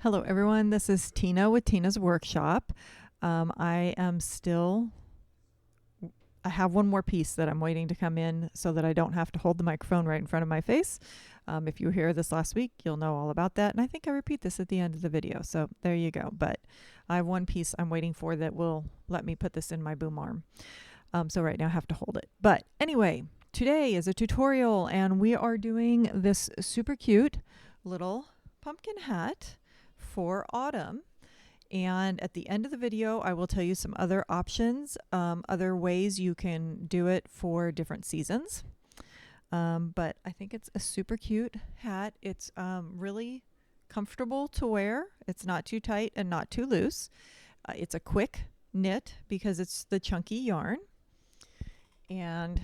Hello everyone, this is Tina with Tina's Workshop. I am still, I have one more piece that I'm waiting to come in so that I don't have to hold the microphone right in front of my face. If you were here this last week, you'll know all about that. And I think I repeat this at the end of the video. So there you go. But I have one piece I'm waiting for that will let me put this in my boom arm. So right now I have to hold it. But anyway, today is a tutorial and we are doing this super cute little pumpkin hat for autumn. And at the end of the video, I will tell you some other options, other ways you can do it for different seasons. But I think it's a super cute hat. It's really comfortable to wear. It's not too tight and not too loose. It's a quick knit because it's the chunky yarn. And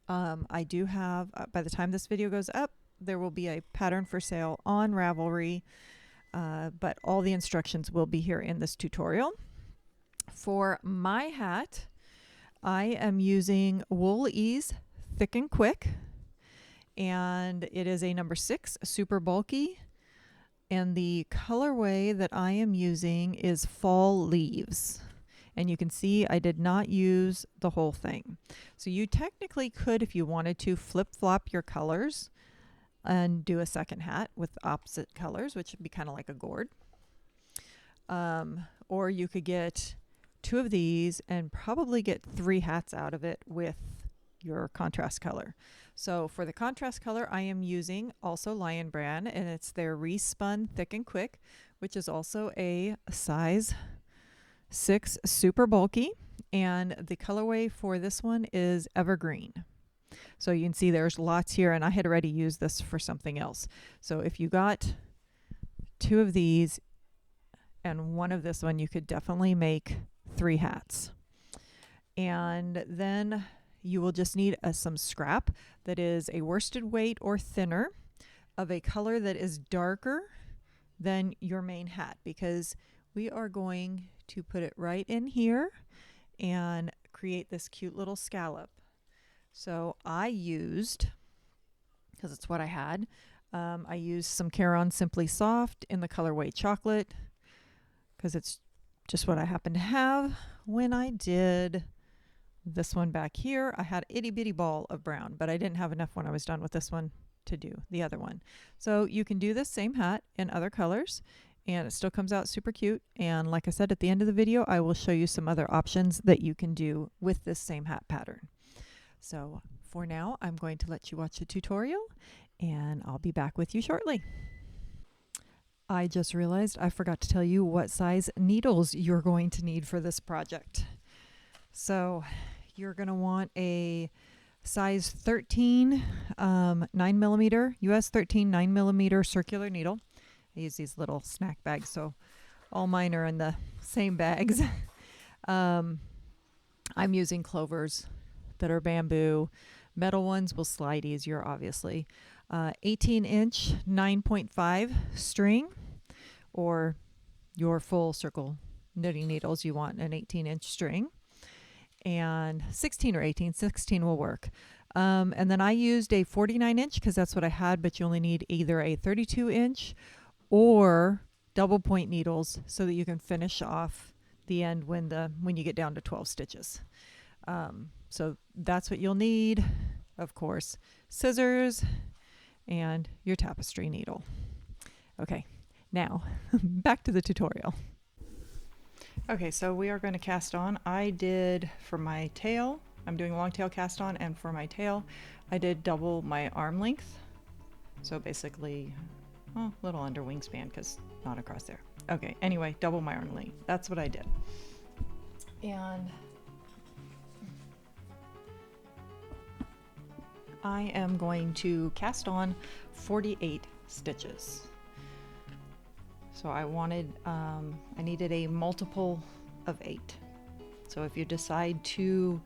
I do have, by the time this video goes up, there will be a pattern for sale on Ravelry. But all the instructions will be here in this tutorial. For my hat, I am using Wool Ease Thick and Quick, and it is a number 6, super bulky, and the colorway that I am using is Fall Leaves. And you can see I did not use the whole thing. So you technically could, if you wanted to, flip-flop your colors and do a second hat with opposite colors, which would be kind of like a gourd. Or you could get 2 of these and probably get 3 hats out of it with your contrast color. So for the contrast color, I am using also Lion Brand, and it's their Respun Thick and Quick, which is also a size 6 super bulky. And the colorway for this one is Evergreen. So you can see there's lots here, and I had already used this for something else. So if you got 2 of these and 1 of this one, you could definitely make 3 hats. And then you will just need some scrap that is a worsted weight or thinner of a color that is darker than your main hat, because we are going to put it right in here and create this cute little scallop. So I used, because it's what I had, I used some Caron Simply Soft in the colorway Chocolate, because it's just what I happen to have. When I did this one back here, I had itty bitty ball of brown, but I didn't have enough when I was done with this one to do the other one. So you can do this same hat in other colors, and it still comes out super cute. And like I said, at the end of the video, I will show you some other options that you can do with this same hat pattern. So for now, I'm going to let you watch the tutorial, and I'll be back with you shortly. I just realized I forgot to tell you what size needles you're going to need for this project. So you're going to want a size 13 9mm, US 13 9mm circular needle. I use these little snack bags, so all mine are in the same bags. I'm using clovers that are bamboo. Metal ones will slide easier, obviously. 18-inch 9.5 string, or your full circle knitting needles, you want an 18-inch string. And 16 or 18, 16 will work. And then I used a 49-inch because that's what I had, but you only need either a 32-inch or double point needles so that you can finish off the end when you get down to 12 stitches. So that's what you'll need. Of course, scissors and your tapestry needle. Okay, now back to the tutorial. Okay, so we are going to cast on. I did for my tail, I'm doing long tail cast on, and for my tail, I did double my arm length. So basically, a little under wingspan because not across there. Okay, anyway, double my arm length. That's what I did. And I am going to cast on 48 stitches. So I needed a multiple of 8. So if you decide to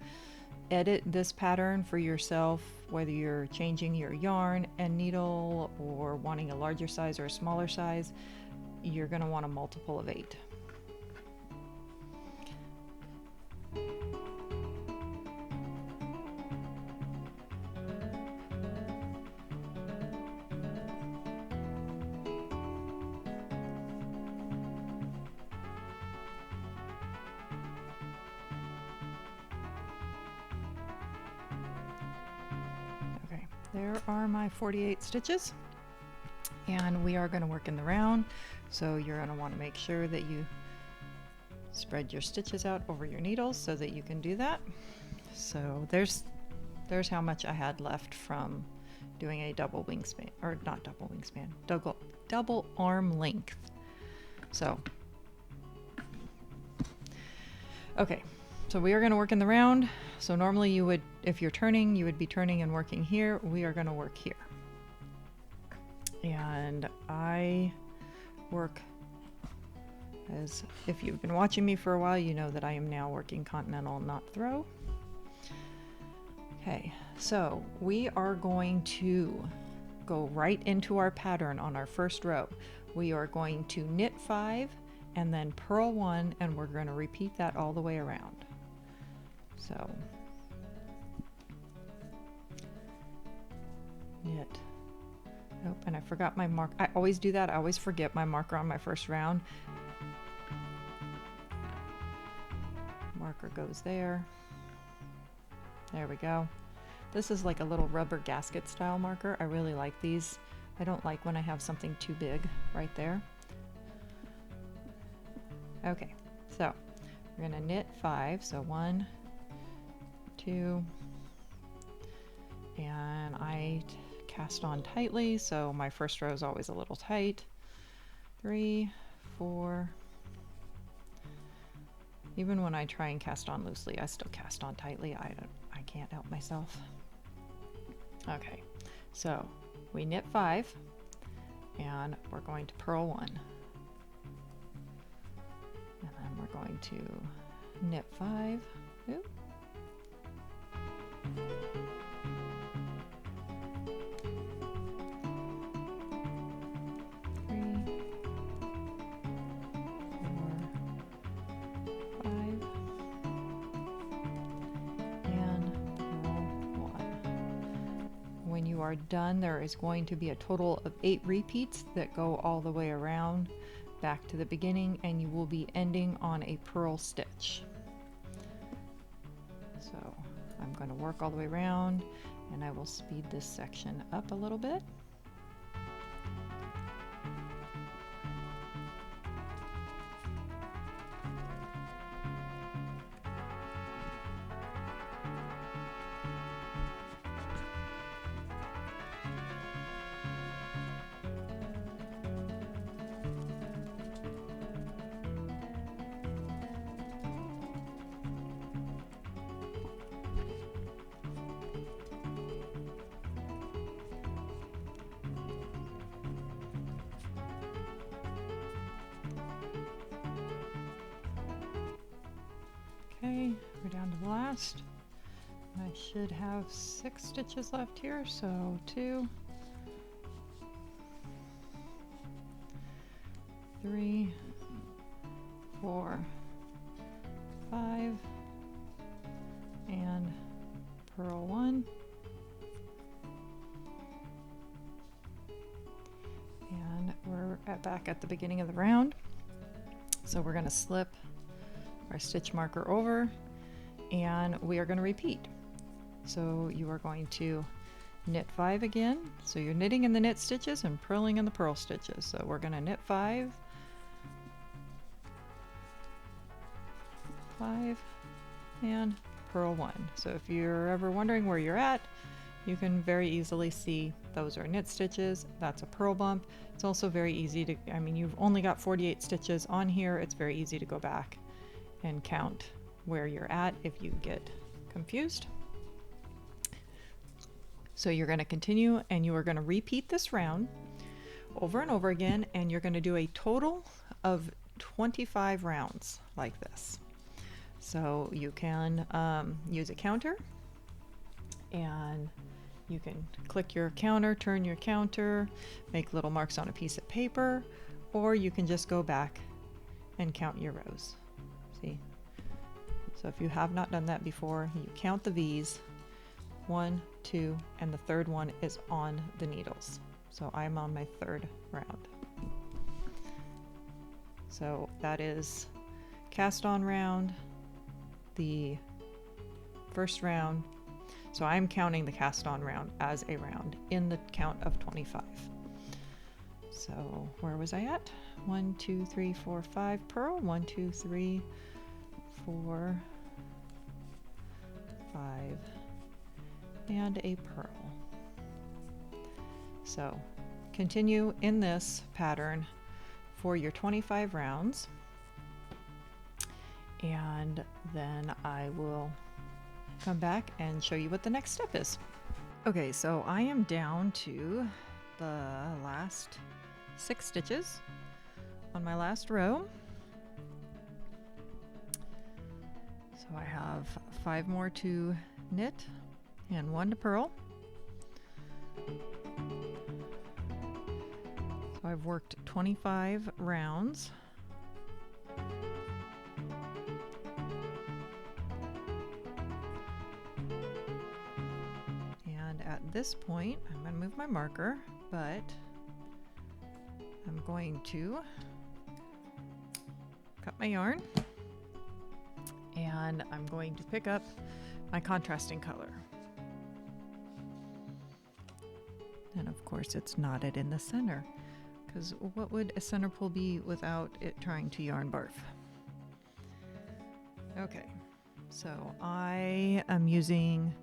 edit this pattern for yourself, whether you're changing your yarn and needle or wanting a larger size or a smaller size, you're going to want a multiple of 8. there are my 48 stitches, and we are going to work in the round. So you're going to want to make sure that you spread your stitches out over your needles so that you can do that. So there's how much I had left from doing a double wingspan, or not double wingspan, double arm length. So okay, so we are going to work in the round. So normally you would, if you're turning, you would be turning and working here. We are going to work here. And I work, as if you've been watching me for a while, you know that I am now working continental, not throw. Okay, so we are going to go right into our pattern on our first row. We are going to knit 5 and then purl 1, and we're going to repeat that all the way around. So knit. Oh, and I forgot my mark. I always do that. I always forget my marker on my first round. Marker goes there. There we go. This is like a little rubber gasket style marker. I really like these. I don't like when I have something too big right there. Okay, so we're gonna knit 5. So 1, 2, and I cast on tightly, so my first row is always a little tight. 3, 4. Even when I try and cast on loosely, I still cast on tightly. I can't help myself. Okay, so we knit 5, and we're going to purl 1. And then we're going to knit 5. Oop. 3, 4, 5, and purl 1. When you are done, there is going to be a total of 8 repeats that go all the way around back to the beginning, and you will be ending on a purl stitch. So I'm going to work all the way around, and I will speed this section up a little bit. Okay, we're down to the last. I should have 6 stitches left here, so 2, 3, 4, 5, and purl 1. And we're back at the beginning of the round. So we're going to slip our stitch marker over, and we are going to repeat. So you are going to knit 5 again. So you're knitting in the knit stitches and purling in the purl stitches. So we're going to knit 5, 5, and purl 1. So if you're ever wondering where you're at, you can very easily see those are knit stitches. That's a purl bump. It's also very easy to, I mean, you've only got 48 stitches on here. It's very easy to go back and count where you're at if you get confused. So you're going to continue, and you are going to repeat this round over and over again, and you're going to do a total of 25 rounds like this. So you can use a counter, and you can click your counter, turn your counter, make little marks on a piece of paper, or you can just go back and count your rows. See? So if you have not done that before, you count the V's, 1, 2, and the third one is on the needles. So I'm on my 3rd round. So that is cast on round, the first round. So I'm counting the cast on round as a round in the count of 25. So where was I at? 1, 2, 3, 4, 5 pearl. 1, 2, 3, 4, 5, and a pearl. So continue in this pattern for your 25 rounds, and then I will come back and show you what the next step is. Okay, so I am down to the last 6 stitches on my last row. So I have 5 more to knit and 1 to purl. So I've worked 25 rounds. And at this point, I'm going to move my marker, but I'm going to cut my yarn, and I'm going to pick up my contrasting color. And of course it's knotted in the center, because what would a center pull be without it trying to yarn barf? Okay, so I am using,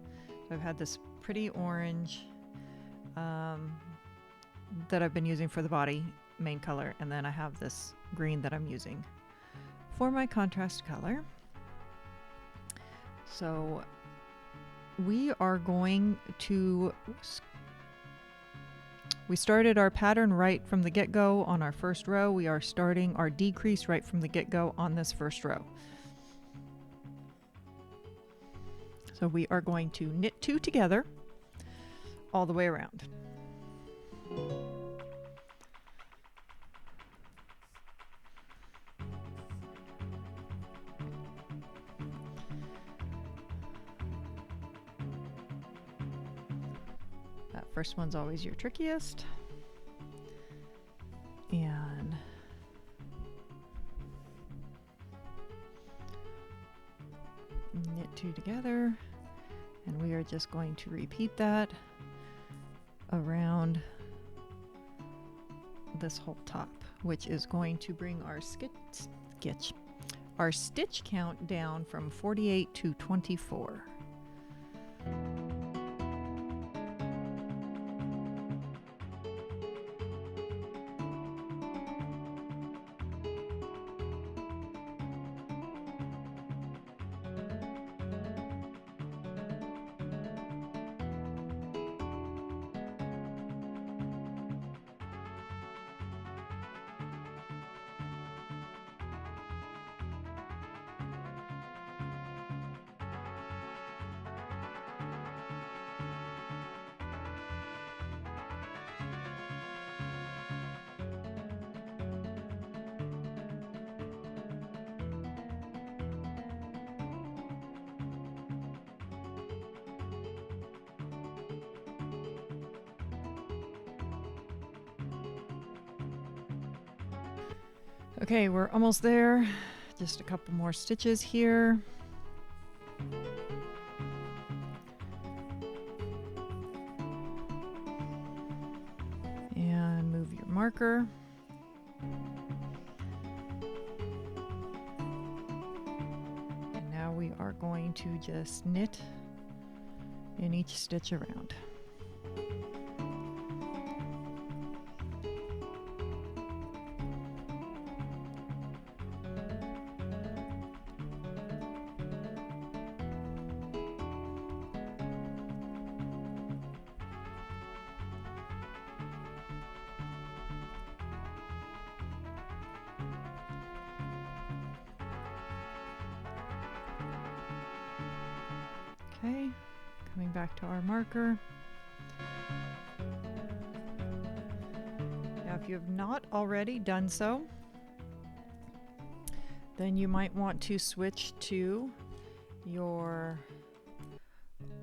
I've had this pretty orange that I've been using for the body main color, and then I have this green that I'm using for my contrast color. So we are going to, we started our pattern right from the get-go on our first row. We are starting our decrease right from the get-go on this first row. So we are going to knit 2 together all the way around. That first one's always your trickiest. And knit 2 together, and we are just going to repeat that around this whole top, which is going to bring our stitch count down from 48 to 24. Okay, we're almost there. Just a couple more stitches here. And move your marker. And now we are going to just knit in each stitch around. Okay, coming back to our marker. Now, if you have not already done so, then you might want to switch to your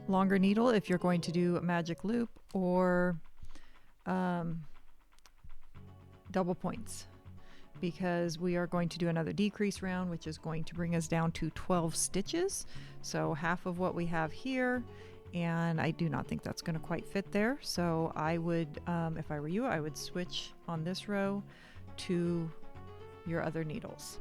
longer needle if you're going to do a magic loop, or double points, because we are going to do another decrease round, which is going to bring us down to 12 stitches. So half of what we have here and I do not think that's going to quite fit there. So I would, if I were you, I would switch on this row to your other needles.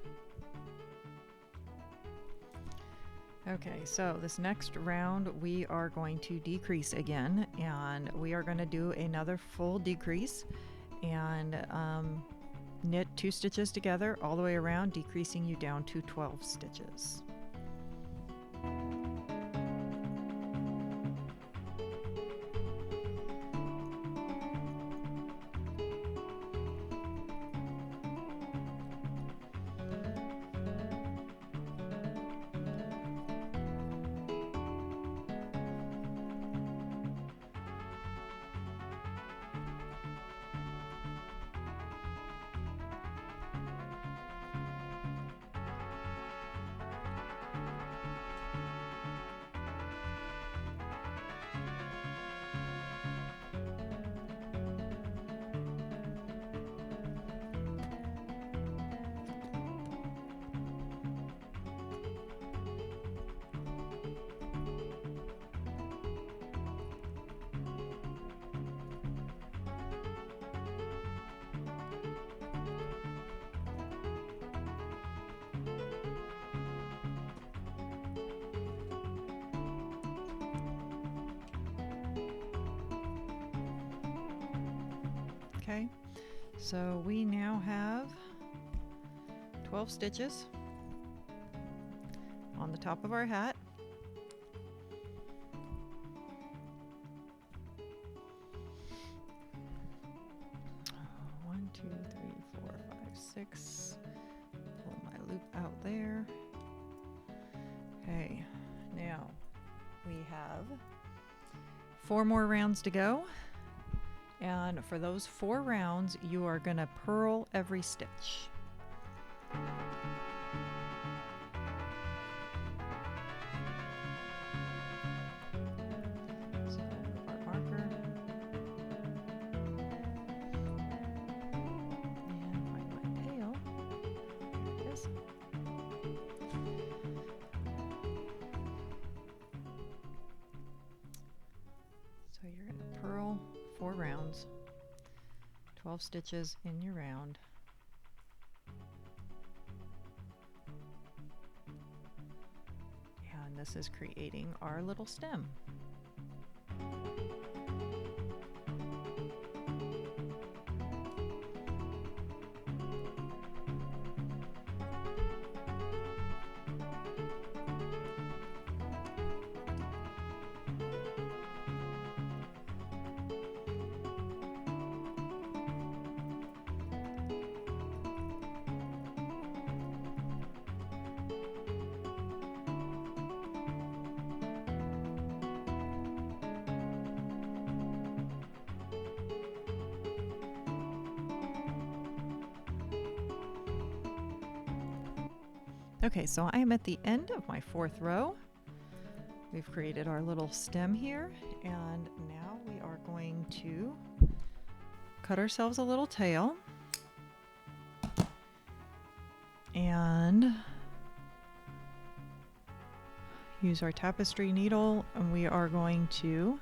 Okay, so this next round we are going to decrease again, and we are going to do another full decrease and knit 2 stitches together all the way around, decreasing you down to 12 stitches. Okay, so we now have 12 stitches on the top of our hat. One, two, three, four, five, six. Pull my loop out there. Okay, now we have 4 more rounds to go. And for those 4 rounds, you are going to purl every stitch. So our marker. And find my tail. There it is. So you're going to purl 4 rounds, 12 stitches in your round. And this is creating our little stem. Okay, so I am at the end of my 4th row. We've created our little stem here, and now we are going to cut ourselves a little tail and use our tapestry needle, and we are going to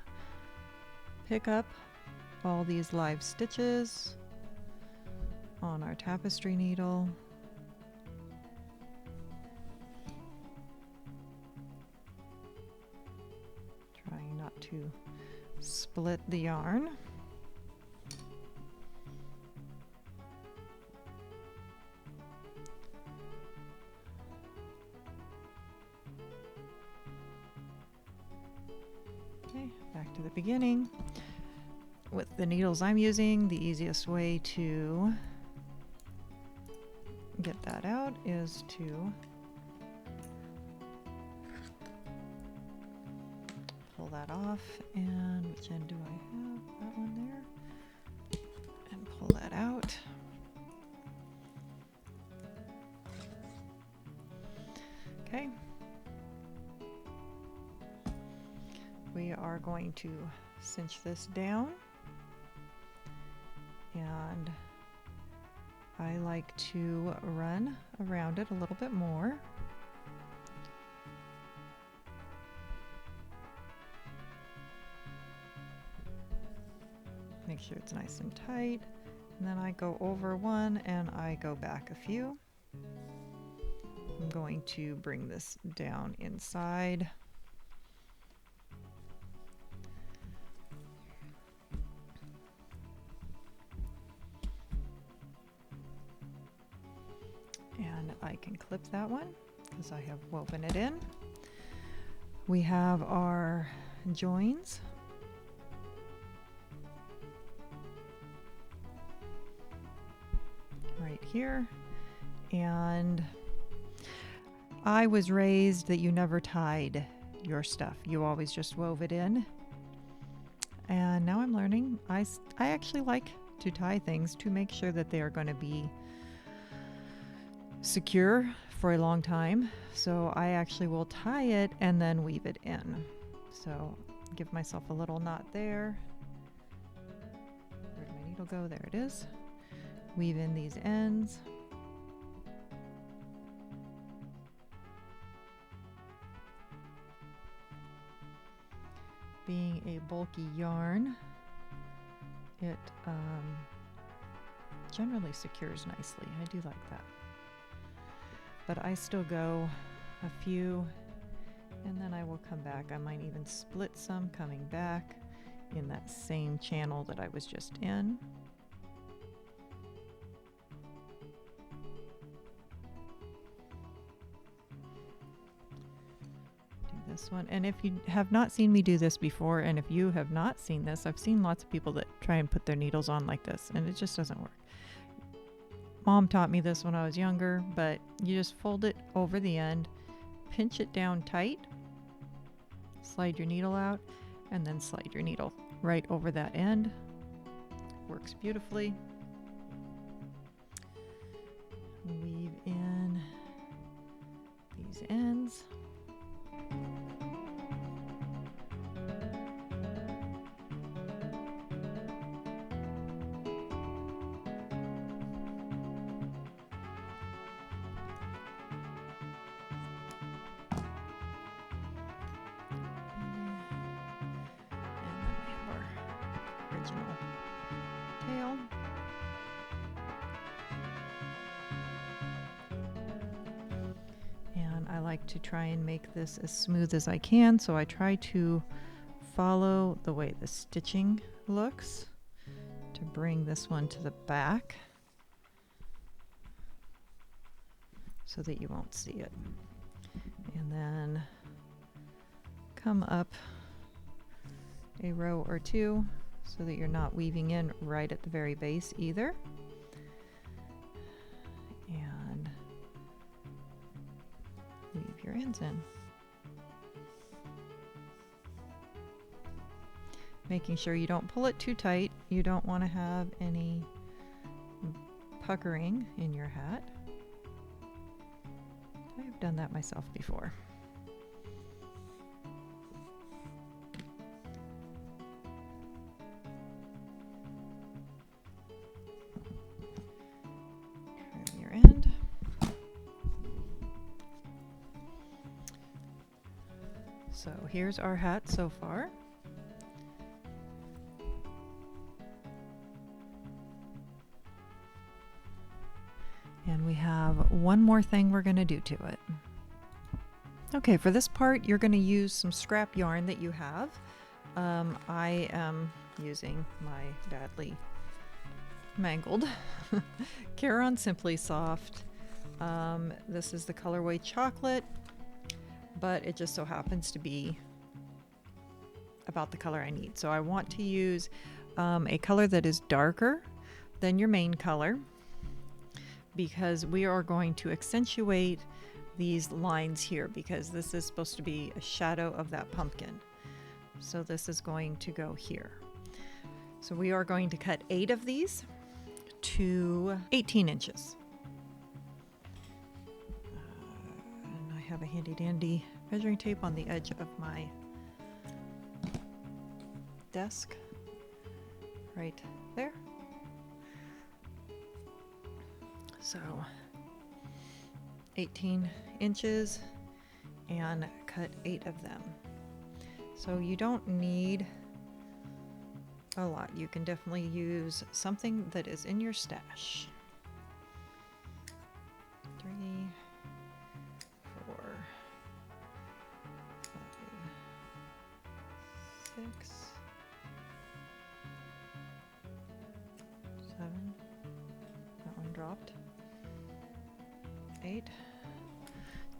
pick up all these live stitches on our tapestry needle. Trying not to split the yarn. Okay, back to the beginning. With the needles I'm using, the easiest way to get that out is to pull that off, and which end do I have? That one there. And pull that out. Okay. We are going to cinch this down, and I like to run around it a little bit more. Make sure it's nice and tight. And then I go over one and I go back a few. I'm going to bring this down inside. And I can clip that one because I have woven it in. We have our joins. Right here. And I was raised that you never tied your stuff. You always just wove it in. And now I'm learning. I actually like to tie things to make sure that they are going to be secure for a long time. So I actually will tie it and then weave it in. So give myself a little knot there. Where did my needle go? There it is. Weave in these ends. Being a bulky yarn, it generally secures nicely. I do like that. But I still go a few and then I will come back. I might even split some coming back in that same channel that I was just in. This one, and if you have not seen me do this before, and if you have not seen this, I've seen lots of people that try and put their needles on like this and it just doesn't work. Mom taught me this when I was younger, but you just fold it over the end, pinch it down tight, slide your needle out, and then slide your needle right over that end. Works beautifully. Weave in these ends. Tail. And I like to try and make this as smooth as I can, so I try to follow the way the stitching looks to bring this one to the back so that you won't see it. And then come up a row or two so that you're not weaving in right at the very base either. And weave your ends in. Making sure you don't pull it too tight. You don't want to have any puckering in your hat. I've done that myself before. So here's our hat so far. And we have one more thing we're going to do to it. Okay, for this part you're going to use some scrap yarn that you have. I am using my badly mangled Caron Simply Soft. This is the colorway chocolate, but it just so happens to be about the color I need. So I want to use a color that is darker than your main color, because we are going to accentuate these lines here, because this is supposed to be a shadow of that pumpkin. So this is going to go here. So we are going to cut 8 of these to 18 inches. And I have a handy dandy measuring tape on the edge of my desk right there. So 18 inches and cut 8 of them. So you don't need a lot. You can definitely use something that is in your stash. 3, 4, 5, 6, 7. That one dropped. 8.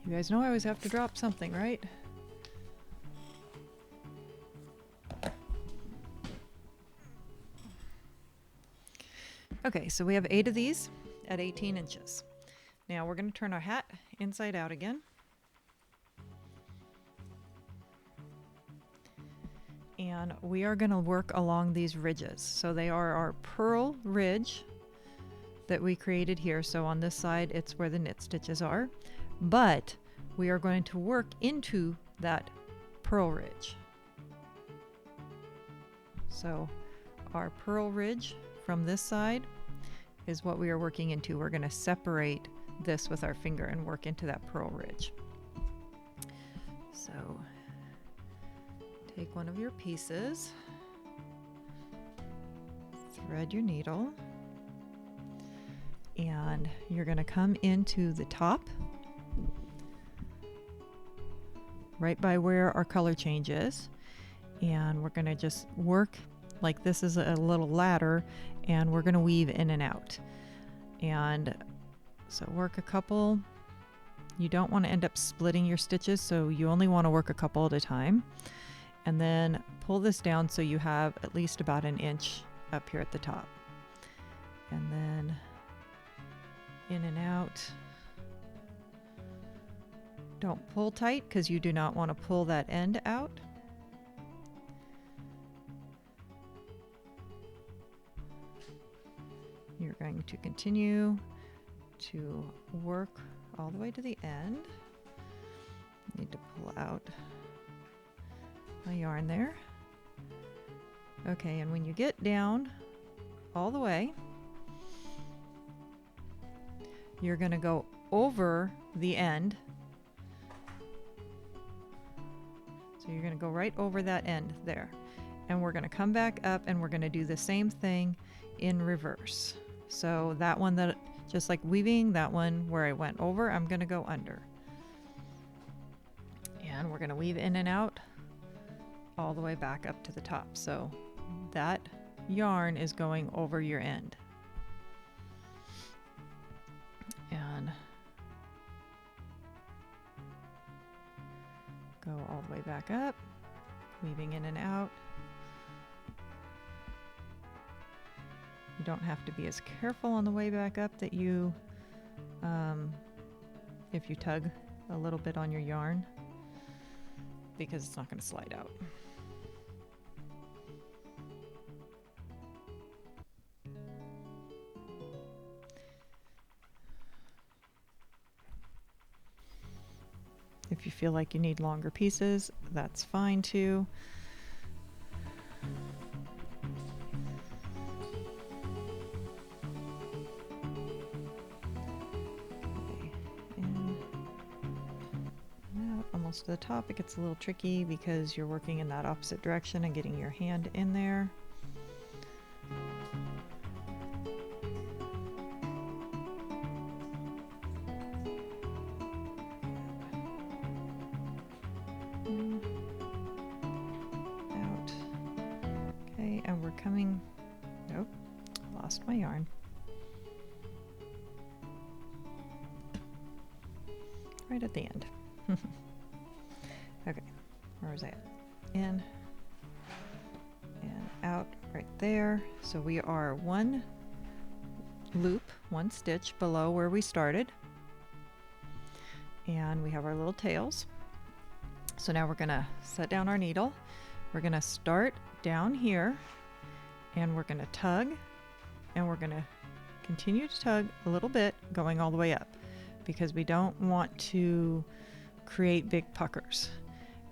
You guys know I always have to drop something, right? Okay, so we have 8 of these at 18 inches. Now we're going to turn our hat inside out again. And we are going to work along these ridges. So they are our purl ridge that we created here. So on this side, it's where the knit stitches are. But we are going to work into that purl ridge. So our purl ridge from this side is what we are working into. We're going to separate this with our finger and work into that purl ridge. So take one of your pieces, thread your needle, and you're going to come into the top right by where our color change is, and we're going to just work like this is a little ladder, and we're going to weave in and out. And so work a couple. You don't want to end up splitting your stitches, so you only want to work a couple at a time. And then pull this down so you have at least about an inch up here at the top. And then in and out. Don't pull tight because you do not want to pull that end out. You're going to continue to work all the way to the end. Need to pull out my yarn there. Okay, and when you get down all the way, you're going to go over the end. So you're going to go right over that end there. And we're going to come back up and we're going to do the same thing in reverse. So that one, that just like weaving, that one where I went over, I'm going to go under. And we're going to weave in and out all the way back up to the top. So that yarn is going over your end. And go all the way back up, weaving in and out. You don't have to be as careful on the way back up that you, if you tug a little bit on your yarn, because it's not going to slide out. If you feel like you need longer pieces, that's fine too. Almost to the top. It gets a little tricky because you're working in that opposite direction and getting your hand in there. Out. Okay, and we're coming, nope, lost my yarn. Right at the end. Okay, where was I at? In and out right there. So we are one loop, one stitch below where we started. And we have our little tails. So now we're gonna set down our needle. We're gonna start down here and we're gonna tug and we're gonna continue to tug a little bit going all the way up because we don't want to create big puckers.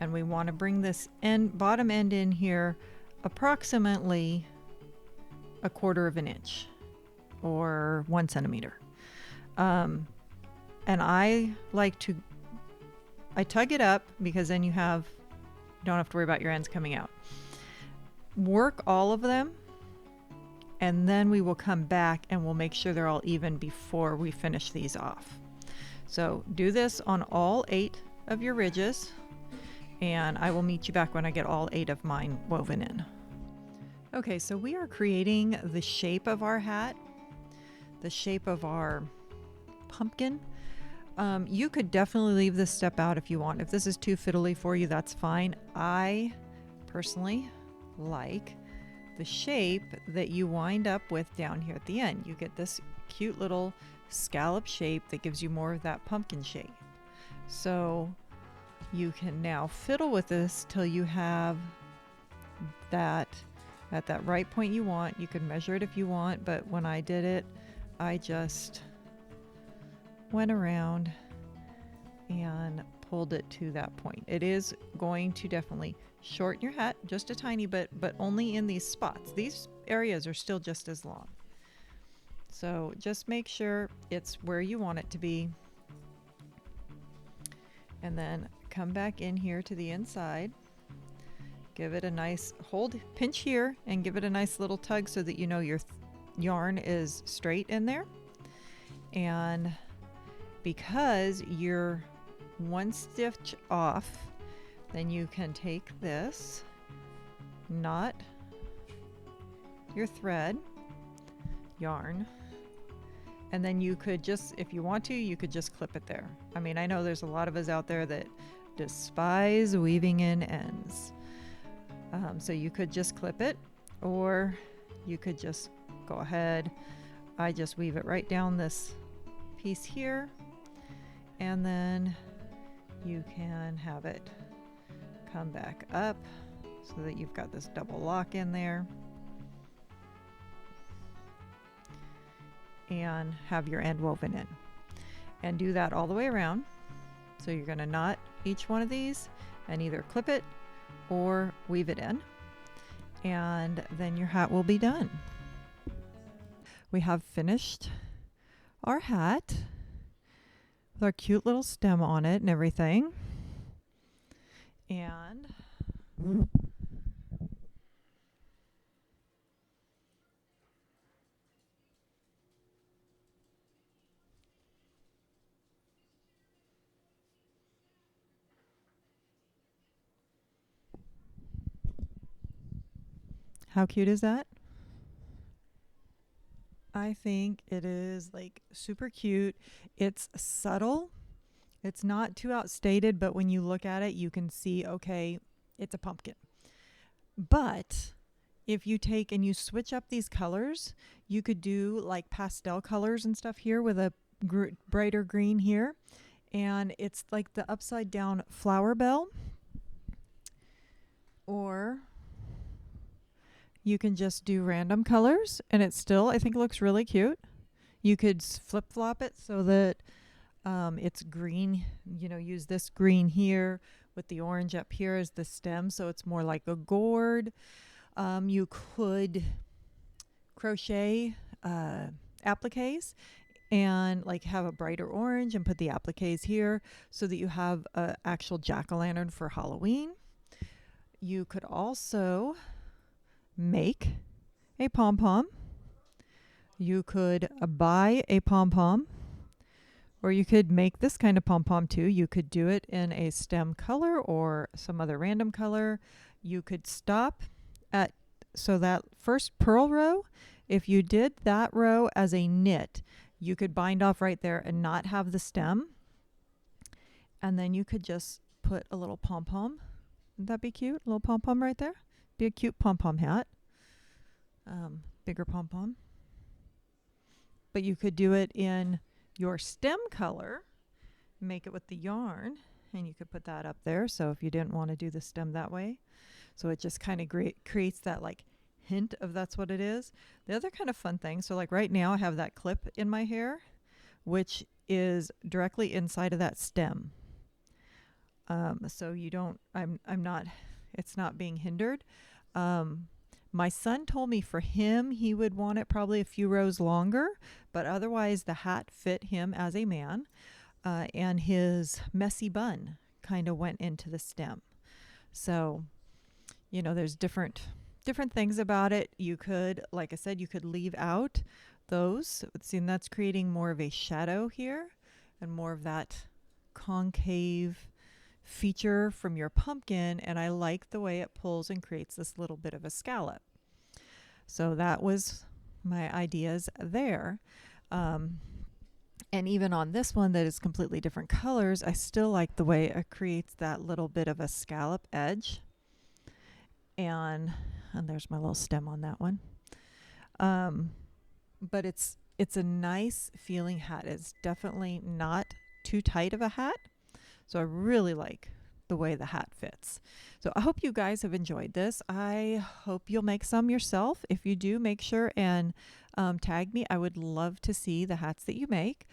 And we want to bring this end, bottom end in here approximately 1/4 inch or 1 centimeter. And I like to, I tug it up because then you don't have to worry about your ends coming out. work all of them, and then we will come back and we'll make sure they're all even before we finish these off. So do this on all 8 of your ridges, and I will meet you back when I get all 8 of mine woven in. Okay, so we are creating the shape of our hat, the shape of our pumpkin. You could definitely leave this step out if you want. If this is too fiddly for you, that's fine. I personally like the shape that you wind up with down here at the end. You get this cute little scallop shape that gives you more of that pumpkin shape. So you can now fiddle with this till you have that at that right point you want. You can measure it if you want, but when I did it, I just went around and pulled it to that point. It is going to definitely shorten your hat just a tiny bit, but only in these spots. These areas are still just as long. So just make sure it's where you want it to be. And then come back in here to the inside. Give it a nice pinch here and give it a nice little tug so that you know your yarn is straight in there. And because you're one stitch off, then you can take this, knot your thread, yarn, and then you could just, if you want to, you could just clip it there. I mean, I know there's a lot of us out there that despise weaving in ends. So you could just clip it, or you could just go ahead. I just weave it right down this piece here, and then you can have it come back up so that you've got this double lock in there, and have your end woven in, and do that all the way around. So you're going to knot each one of these and either clip it or weave it in, and then your hat will be done. We have finished our hat with our cute little stem on it and everything. And how cute is that? I think it is like super cute. It's subtle. It's not too outstated, but when you look at it, you can see, okay, it's a pumpkin. But if you take and you switch up these colors, you could do like pastel colors and stuff here with a brighter green here. And it's like the upside down flower bell. Or you can just do random colors, and it still, I think, looks really cute. You could flip-flop it so that it's green. You know, use this green here with the orange up here as the stem, so it's more like a gourd. You could crochet appliques and like have a brighter orange and put the appliques here so that you have an actual jack-o'-lantern for Halloween. You could also make a pom-pom. You could buy a pom-pom, or you could make this kind of pom-pom too. You could do it in a stem color or some other random color. You could stop at, so that first purl row, if you did that row as a knit, you could bind off right there and not have the stem. And then you could just put a little pom-pom. Wouldn't that be cute? A little pom-pom right there. Be a cute pom-pom hat. Bigger pom-pom. But you could do it in your stem color, make it with the yarn, and you could put that up there. So if you didn't want to do the stem that way, so it just kind of creates that like hint of that's what it is. The other kind of fun thing, so like right now I have that clip in my hair, which is directly inside of that stem. So you don't, I'm not, it's not being hindered. My son told me for him, he would want it probably a few rows longer, but otherwise the hat fit him as a man, and his messy bun kind of went into the stem. So, you know, there's different different things about it. You could, like I said, you could leave out those. See, and that's creating more of a shadow here and more of that concave feature from your pumpkin. And I like the way it pulls and creates this little bit of a scallop. So that was my ideas there. And even on this one that is completely different colors, I still like the way it creates that little bit of a scallop edge. And there's my little stem on that one. But it's a nice feeling hat. It's definitely not too tight of a hat. So I really like the way the hat fits. So I hope you guys have enjoyed this. I hope you'll make some yourself. If you do, make sure and tag me. I would love to see the hats that you make.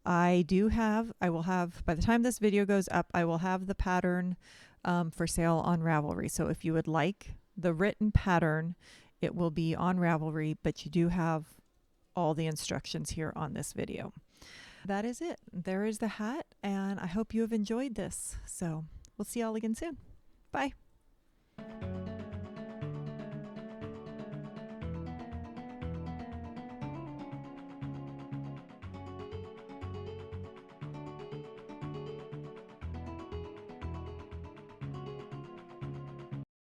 I will have, by the time this video goes up, I will have the pattern for sale on Ravelry. So if you would like the written pattern, it will be on Ravelry, but you do have all the instructions here on this video. That is it. There is the hat, and I hope you have enjoyed this. So we'll see y'all again soon. Bye.